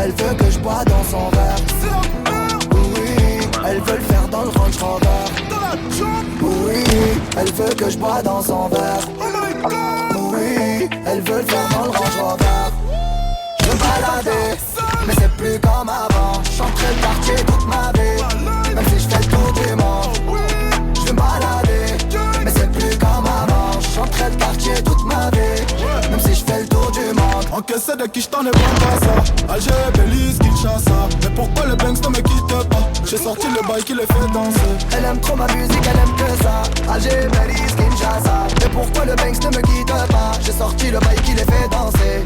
elle veut que je bois dans son verre. Oui, elle veut le faire dans le Range Rover. Oui, elle veut que je bois dans son verre. Oui, elle veut le faire dans le Range Rover. Je veux me balader, mais c'est plus comme avant. J'entrais le quartier toute ma vie, même si je fais le tour du monde. Je veux me balader, mais c'est plus comme avant. J'entrais le quartier toute ma vie, même si je fais le tour du monde. Encaissé de qui j't'en ai pas ça. Alger, Belize, Kinshasa. Mais pourquoi le Banks ne me quitte pas? J'ai sorti le bail qui les fait danser. Elle aime trop ma musique, elle aime que ça. Alger, Belize, Kinshasa. Mais pourquoi le Banks ne me quitte pas? J'ai sorti le bail qui les fait danser.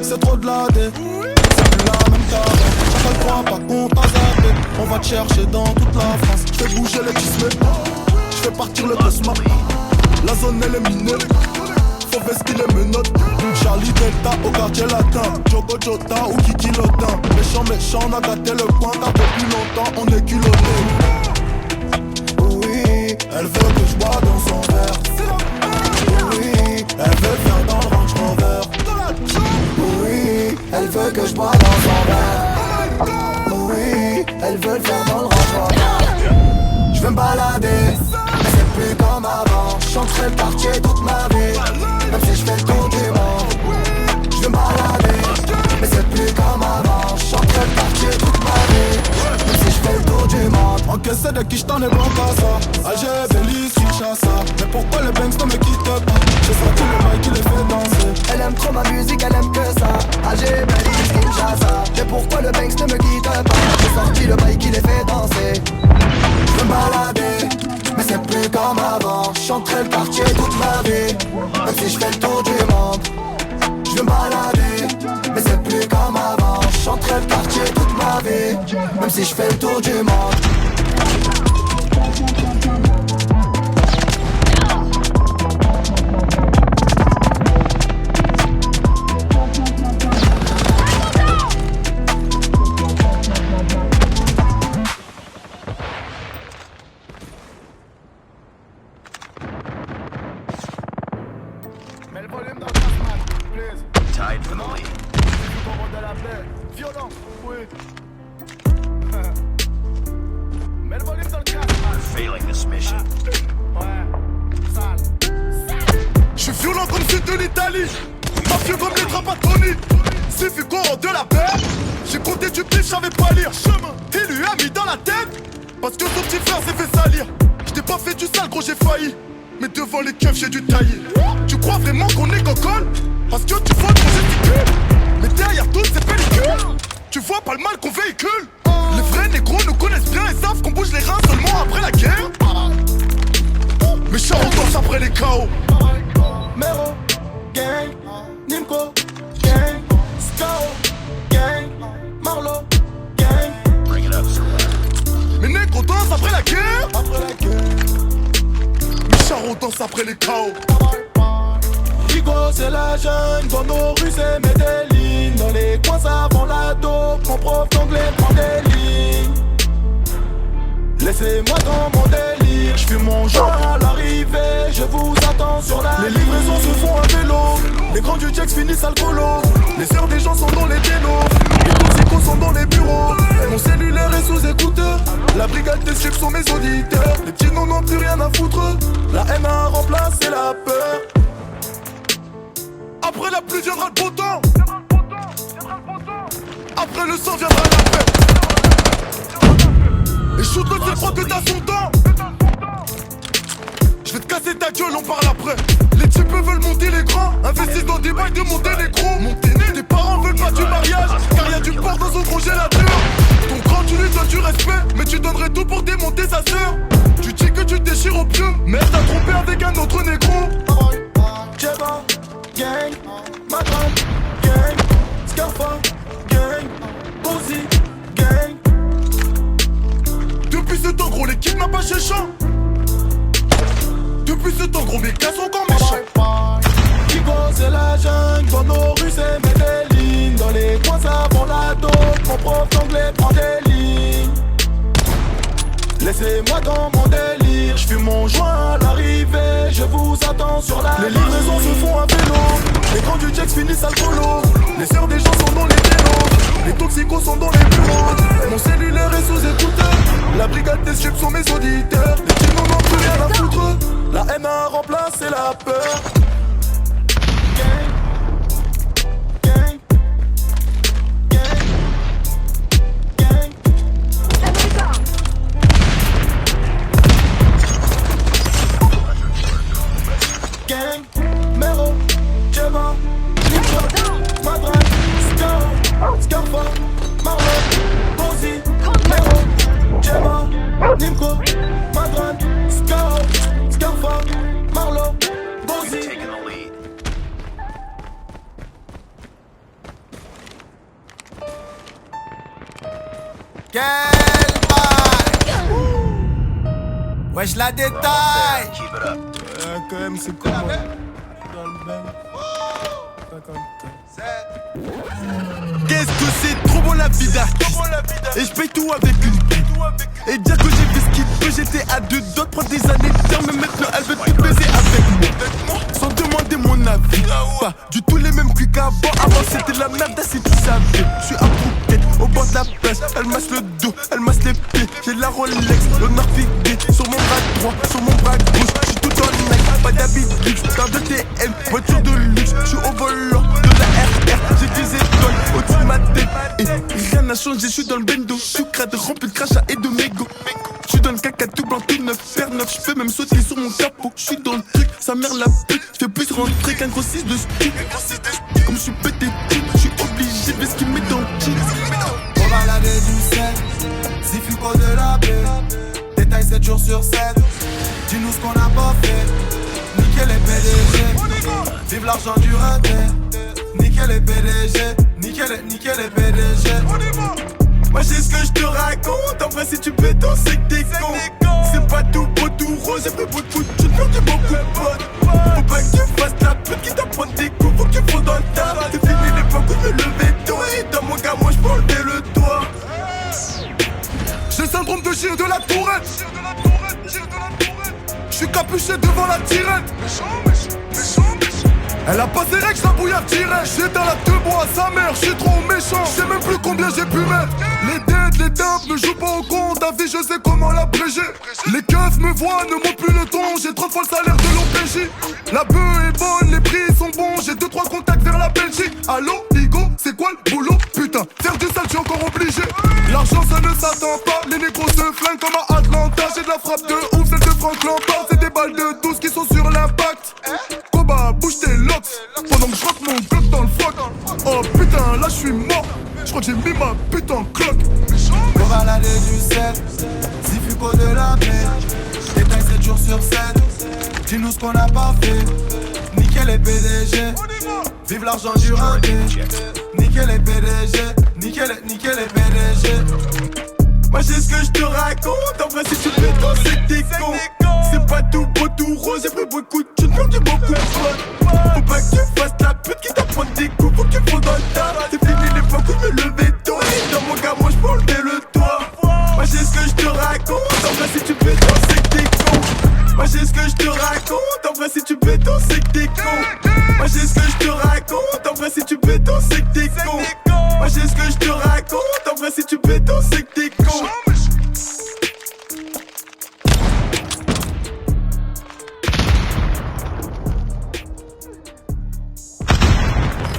C'est trop de la dé, c'est plus la même qu'avant. Chaque fois pas qu'on t'a zappé. On va te chercher dans toute la France. J'fais bouger les tismes, j'fais partir le cosma. La zone elle est minée, faut vestir les menottes. Charlie Delta au quartier latin, Jogo Jota ou Kiki Lotin. Méchant, on a gâté le coin car depuis longtemps on est culotté. Oui, elle veut que je bois dans son verre. Oui, elle veut faire dans le Range Rover. Oui, elle veut que je bois dans son verre. Oui, elle veut le faire dans le Range Rover. Je veux me balader, mais c'est plus comme avant. J'entrais le quartier toute ma vie, même si je fais le tour du monde. Je veux me balader, mais c'est plus comme avant. J'entrais le quartier toute ma vie, même si je fais le tour du monde. Encaissé de qui j't'en ai pas ça. Alger, Belize, Kinshasa. Mais pourquoi le Banks ne me quitte pas? J'ai sorti le bail qui les fait danser. Elle aime trop ma musique, elle aime que ça. Alger, Belize, Kinshasa. Mais pourquoi le Banks ne me quitte pas? J'ai sorti le bail qui les fait danser. Je veux me balader, mais c'est plus comme avant. J'entrais le quartier toute ma vie, même si je fais le tour du monde. Je veux me balader, mais c'est plus comme avant. J'entrais le quartier toute ma vie, même si je fais le tour du monde. Tied for the lead. Violent, oui. Mets le volume dans le casque. Failing this mission. Ouais, sale. J'suis violent comme c'est de l'Italie. Mafieux comme les Trapattoni. C'est Figo de la paix. J'ai compté du pif, j'avais pas lire. Il lui a mis dans la tête, parce que son petit frère s'est fait salir. J't'ai pas fait du sale, gros, j'ai failli. Mais devant les keufs, j'ai dû tailler. Tu crois vraiment qu'on est gogol? Parce que tu vois qu'on gesticule. Mais derrière toutes ces pellicules, tu vois pas le mal qu'on véhicule. Les vrais négros nous connaissent bien et savent qu'on bouge les reins seulement après la guerre. Mais chars on danse après les chaos. Mero, gang, Nimco, gang, Skao, gang, Marlo, gang. Bring it up, sir. Mes négros dansent après la guerre. Après la guerre, Mes chars on danse après les chaos. Igo c'est la jeune, dans nos rues c'est Medellin. Dans les coins ça vend la dope, mon prof d'anglais prend des lignes. Laissez-moi dans mon délire, j'fume mon joint à l'arrivée, je vous attends sur la Les livraisons se font à vélo, les grands du Jax finissent alcoolo. Les sœurs des gens sont dans les délos, les toxicos sont dans les bureaux. Et mon cellulaire est sous écouteur, la brigade des chips sont mes auditeurs. Les petits noms n'ont plus rien à foutre, la haine a remplacé la peur. Après la pluie viendra le beau temps, après le sang viendra la paix. Et shoot le téléphone que t'as son temps. Je vais te casser ta gueule, on parle après. Les types veulent monter les grands, investissent dans des bails de monter les gros. Tes parents veulent pas du mariage, car y'a du porc dans son congélateur. Ton grand tu lui donnes du respect, mais tu donnerais tout pour démonter sa sœur. Tu dis que tu te déchires au pieu, mais elle t'a trompé avec un autre négro. Jeba, gang, Madame, gang, Scarfa, gang, Bozy, gang. Depuis ce temps gros les kidnappés chez champ. Depuis ce temps gros mes gars sont encore méchants. Igo c'est la jungle, dans nos rues c'est Medellin. Dans les coins ça vend la dope, mon prof d'anglais prend des lignes. Laissez-moi dans mon délire, j'fume mon joint à l'arrivée, je vous attends sur la Les livraisons se font à vélo, les grands du Jax finissent alcoolo. Les sœurs des gens sont dans les délos, les toxiques psychos sont dans les bureaux. Mon cellulaire est sous écouteur. La brigade des chips sont mes auditeurs. Les petits n'en ont plus rien à foutre. La haine a remplacé la peur. Gang, Mero, Jeba, Nico, Madran, Scar, Scarfa, Marlo, Bozi, Mero, Jeba, Nico, Madran, Scar, Scarfa, Marlo, Bozi. Taking the lead. Quel bail! Wesh la détail! Keep it up. Quand même c'est comment Qu'est-ce que c'est trop bon la vie d'artiste. Et je paye tout avec une pipe. Et dire que j'ai fait ce qu'il peut. J'étais à deux doigts de prendre des années de terme. Mais maintenant elle veut tout baiser avec moi sans demander mon avis. Pas du tout les mêmes cuits qu'avant. Avant c'était la merde si tu savais. Je suis à Phuket au bord de la plage. Elle masse le dos, elle masse les pieds. J'ai la Rolex, l'honneur figué sur mon bras droit, sur mon bras gauche. J'suis tout en Nike, pas d'habit de luxe. Paire de TM, voiture de luxe. J'suis au volant de la RR. J'ai des étoiles au-dessus de ma tête. Et rien n'a changé, j'suis dans le bendo. Sucrade rempli de crachats et de mégots. J'suis dans le caca tout blanc, tout neuf, paire neuf. J'peux même sauter sur mon capot. J'suis dans le truc, sa mère la pute. J'fais plus rentrer qu'un gros 6 de ski. Comme j'suis pété tout, j'suis obligé de ce qu'il met dans le jean. On va laver du sel, si Fuco de la baie. Détail 7 jours sur 7. Dis-nous ce qu'on a pas fait. Niquer les PDG, vive l'argent du raté. Niquer les PDG, niquer les PDG. Moi j'ai ce que je te raconte. En vrai si tu béton c'est que t'es con. C'est pas tout beau tout rose. J'ai fait beaucoup de choses, j'ai beaucoup de potes. Faut pas que tu fasses la pute qui t'apprend des coups. Faut qu'il faut dans le tas. C'est fini l'époque où je me levais tôt. Et dans mon gars moi j'peux enlever le toit. J'ai le syndrome de Gilles de la Tourette. J'suis capuché devant la tirette. Elle a pas ses règles, j'la bouillard direct. J'ai dans la deux bois à sa mère, j'suis trop méchant. J'sais même plus combien j'ai pu mettre. Les dettes, les dubs me jouent pas au compte. Ta vie, je sais comment l'abréger. Les keufs me voient, ne montent plus le ton. J'ai 30 fois le salaire de l'OPJ. La bœuf est bonne, les prix sont bons. J'ai 2-3 contacts vers la Belgique. Allô, Igo, c'est quoi le boulot? Putain, faire du sale, j'suis encore obligé. L'argent, ça ne s'attend pas. Les négros se flinguent comme à Atlanta. J'ai de la frappe de ouf, celle de Frank Lampard. C'est des balles de 12 qui sont sur l'impact. Koba, bouge tes locks. Pendant que je rentre mon bloc dans le froc. Oh putain, là je suis mort. Je crois que j'ai mis ma pute en cloque. On va laver du sel, si Fuco de la baie. Détail 7 jours sur 7. Dis-nous ce qu'on a pas fait. Niquer les PDG, vive l'argent du raté. Niquer les PDG, niquer les PDG. Moi j'ai ce que je te raconte. En vrai si tu béton c'est que t'es con. C'est pas tout beau tout rose. J'ai pris beaucoup de thunes, j'ai beaucoup de potes. Faut pas que tu fasses la pute qui t'apprend des coups. Faut qu'il faut dans le tas. C'est fini l'époque où je me levais tôt. Et dans mon gars moi j'peux enlever le toit. Moi j'ai ce que je te raconte. En vrai si tu béton c'est que t'es con. Moi j'ai ce que je te raconte. En vrai si tu béton c'est que t'es con. Moi j'ai ce que je te raconte. En vrai si tu béton c'est que t'es con. Moi j'ai ce que je te raconte. En vrai si tu béton c'est que t'es con.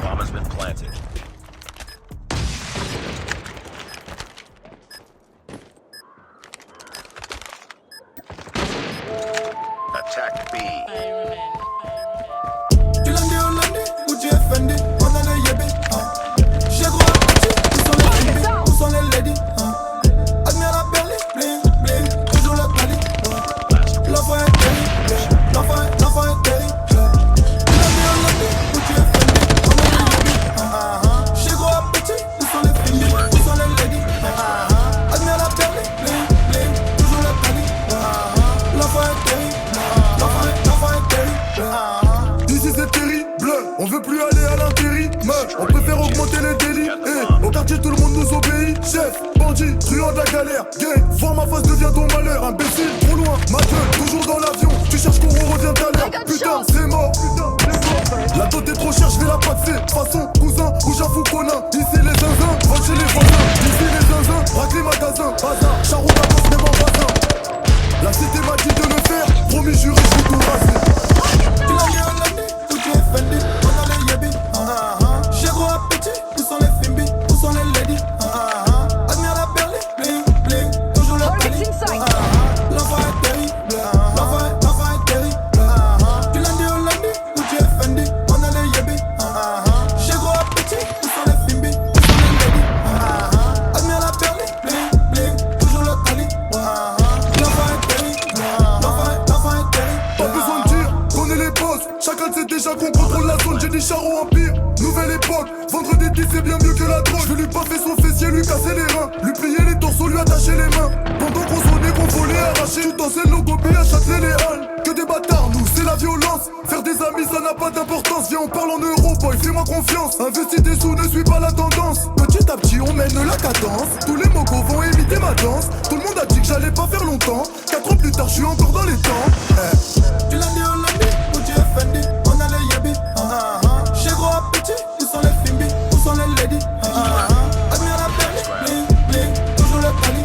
Bomb has been planted. Attack B. Du lundi au lundi, où tu es Fendi, on a le yébi, j'ai gros appétit, où sont les filles, où sont les ladies, admire la perle, bling, bling, toujours la qualité, l'enfant est terrible, l'enfant est terrible. Du lundi au lundi, où tu es Fendi, on a le yébi, j'ai gros appétit, où sont les filles, où sont les ladies, admire la perle, bling, bling, toujours la qualité, l'enfant est terrible, l'enfant est terrible. Ici c'est terrible, on veut plus aller à l'intérim. On préfère augmenter les délits. Au quartier tout le monde nous obéit. Chef, bandit, truand de la galère. Gang, voir ma face devient ton malheur. Imbécile, trop loin, ma gueule, toujours dans l'avion. Tu cherches qu'on revient tout à l'heure. Putain, c'est mort. La dot est trop chère, je vais la passer. Façon, cousin, ou j'avoue qu'on a. Ici les zinzins, va chez les voisins. Je vais lui baffer son fessier, lui casser les reins, lui plier les torsos, lui attacher les mains. Pendant qu'on sonnait, qu'on volait, arraché, tu dansais nos gobies à Châtelet les Halles. Que des bâtards, nous, c'est la violence. Faire des amis, ça n'a pas d'importance. Viens, on parle en euros, boy, fais-moi confiance. Investis des sous, ne suis pas la tendance. Petit à petit, on mène la cadence. Tous les mogos vont imiter ma danse. Tout le monde a dit que j'allais pas faire longtemps. 4 ans plus tard, je suis encore dans les temps. Tu l'as dit, on l'a dit, où tu es Fendi, on a les yabis. Chez gros à petit, où sont les Fimbi, où sont les ladies. Admire la perle, bling, bling, toujours le cali.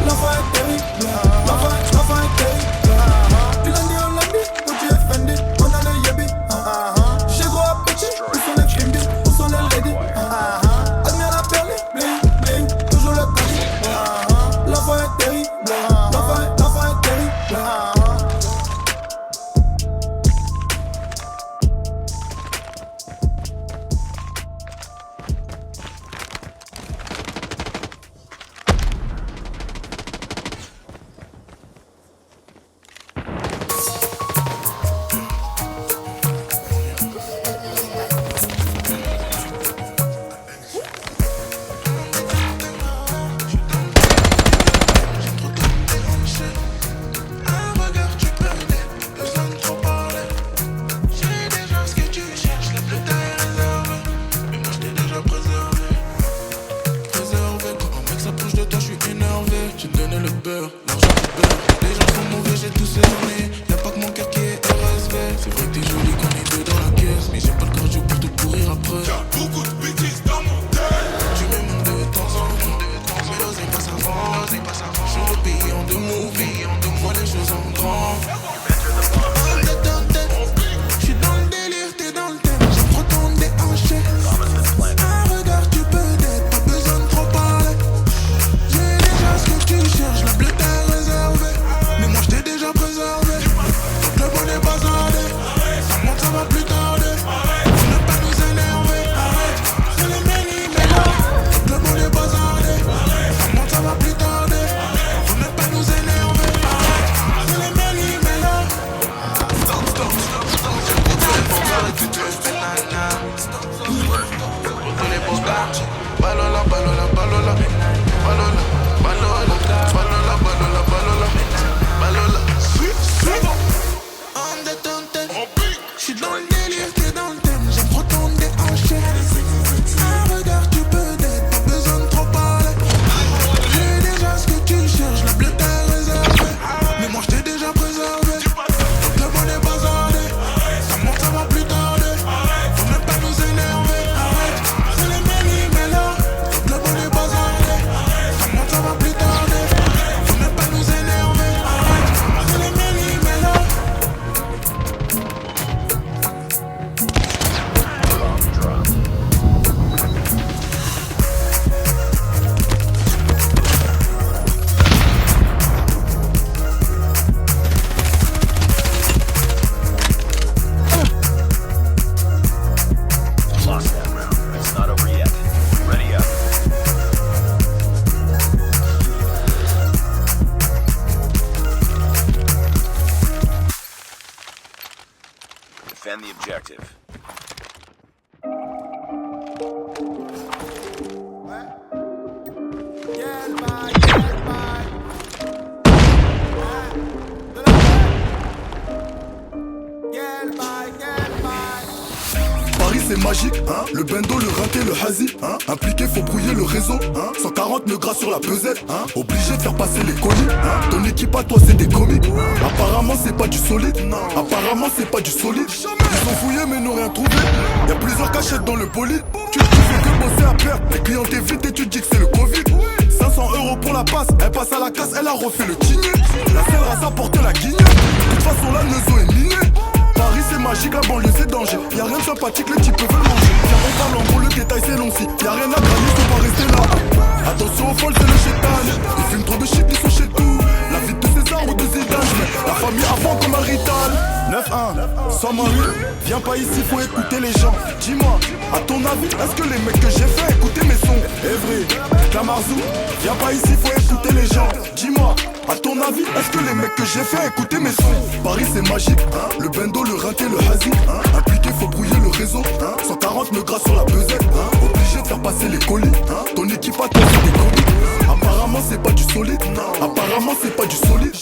L'enfant est terrible, l'enfant est terrible. Tu l'as dit, on l'a dit, où tu es Fendi, on a les yabis. Chez gros à petit, où sont les Fimbi, où sont les ladies. Admire la perle, bling, bling, toujours le cali. L'enfant est terrible, l'enfant est terrible. Defend the objective. Paris c'est magique, hein. Le bendo, le rinté, le hazy, hein. Impliqué, faut brouiller le réseau, hein. 140 nœuds gras sur la pesette, hein. Obligé de faire passer les colis, hein. Ton équipe à toi c'est des comiques. Apparemment c'est pas du solide, apparemment c'est pas du solide. Ils ont fouillé mais n'ont rien trouvé. Y'a plusieurs cachettes dans le poli. Tu fais que bosser à perte. Les clients t'évitent et tu dis que c'est le Covid. 500 € pour la passe, elle passe à la casse, elle a refait le tigné. La seule race a porté la guignée. De toute façon la neuzo est minée. Paris c'est magique, la banlieue c'est danger. Y'a rien de sympathique, les types veulent manger. Tiens on parle en gros, le détail c'est long si y'a rien à gagner, faut pas rester là. Attention aux folles, c'est le chétan. Ils fument trop de shit, ils sont chez tout. La vie de César ou de Zidane, la famille avant comme un rital. 9-1, sans Marie, viens pas ici, faut écouter les gens. Dis-moi, à ton avis, est-ce que les mecs que j'ai fait écouter mes sons? Evry, Clamarzou, viens pas ici, faut écouter les gens. Dis-moi, à À ton avis, est-ce que les mecs que j'ai fait écouter mes sons? Paris c'est magique, hein. Le bendo, le rinté, le hasi, hein. Impliqué, faut brouiller le réseau, hein. 140 me gras sur la pesette, hein. Obligé de faire passer les colis, hein. Ton équipe à toi c'est des colis. Apparemment c'est pas du solide, apparemment c'est pas du solide.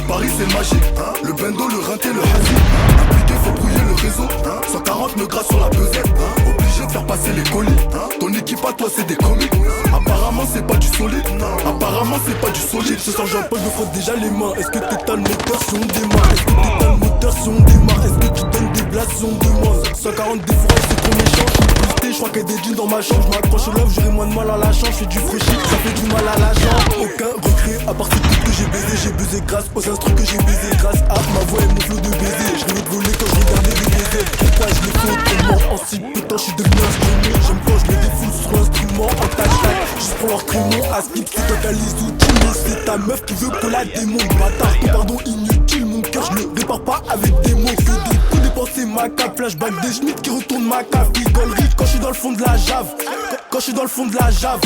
Paris c'est magique, hein. Le bendo, le rinté, le hasi, hein. Impliqué, faut brouiller le réseau, hein. 140 me gras sur la pesette, hein. Obligé de faire passer les colis, hein. Ton équipe à toi c'est des comiques. Apparemment c'est pas du solide, apparemment c'est pas du solide. Ce soir j'appelle, je frotte déjà les mains. Est-ce que t'es le moteur si on démarre? Est-ce que t'es le moteur si on démarre? Est-ce que tu donnes des blagues si on demande? 140 des fourrailles c'est trop méchant. Je suis boosté, je crois qu'il y a des jeans dans ma chambre. Je m'accroche au love, j'aurai moins de mal à la chambre. Je fais du fraîchi, ça fait du mal à la jambe. Aucun regret, à part ces trucs que j'ai baisé grâce aux instruments que j'ai baisé. Grâce à ma voix et mon flow de baiser. Je rêvais de voler quand je regardais des baisers. Pourquoi je les fais autrement? En si peu de temps je suis devenu instrument. J'aime quand je les défoule sur l'instrument en tag-tag. Juste pour leur trimon, à skip c'est totalise ou tu me c'est ta meuf qui veut qu'on la démonte. Bâtard, ton pardon inutile, mon cœur je le répare pas avec des mots. Que des coups dépensés ma cape, flashback des schmitts qui retournent ma cave. Rigolerie quand je suis dans le fond de la jave. Quand je suis dans le fond de la jave.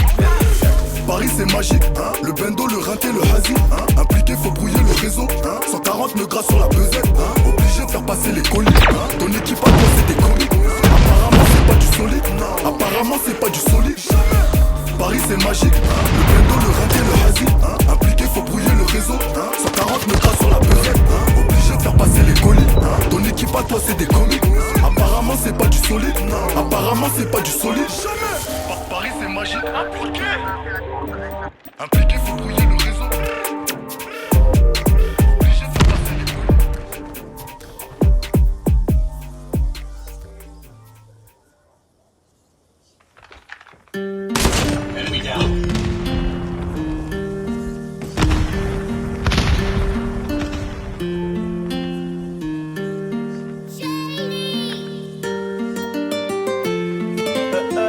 Paris c'est magique, hein. Le bendo, le rinté, le hasi, hein. Impliqué, faut brouiller le réseau, hein. 140 me gras sur la pesette, hein. Obligé de faire passer les colis, hein. Ton équipe à toi c'est des comiques. Apparemment c'est pas du solide, apparemment c'est pas du solide. Paris c'est magique, hein. Le bendo, le rinté, le hasi, hein. Impliqué, faut brouiller le réseau, hein. 140 me gras sur la pesette, hein. Obligé de faire passer les colis, hein. Ton équipe à toi c'est des comiques. Apparemment c'est pas du solide, apparemment c'est pas du solide. Paris c'est magique, impliqué. Impliqué, faut brouiller le réseau. Obligé de faire passer les colis. Enemy down.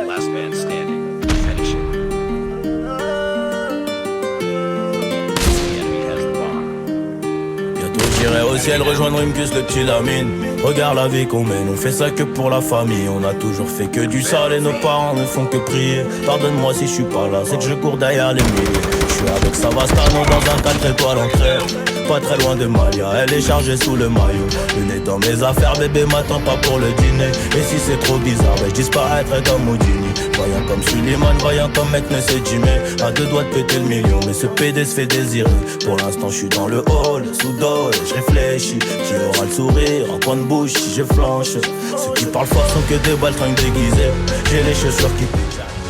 Last man standing. Finish it. The enemy has the bomb. Bientôt j'irai au ciel rejoindre Rimkus, le petit Lamine. Regarde la vie qu'on mène, on fait ça que pour la famille. On a toujours fait que du sale et nos parents ne font que prier. Pardonne-moi si je suis pas là, c'est que je cours derrière les milliers. Je suis avec Savastano dans un 4 étoiles en crème. Pas très loin de Malia, elle est chargée sous le maillot. Le nez dans mes affaires, bébé m'attend pas pour le dîner. Et si c'est trop bizarre, je disparaîtrai comme Houdini. Voyant comme Suleiman, voyant comme Meknes et Jimmy. À deux doigts de péter le million, mais ce PD se fait désirer. Pour l'instant je suis dans le hall, sous dol, je réfléchis. Qui aura le sourire, en coin de bouche si je flanche. Ceux qui parlent fort sont que des baltringues déguisés. J'ai les chaussures qui piquent.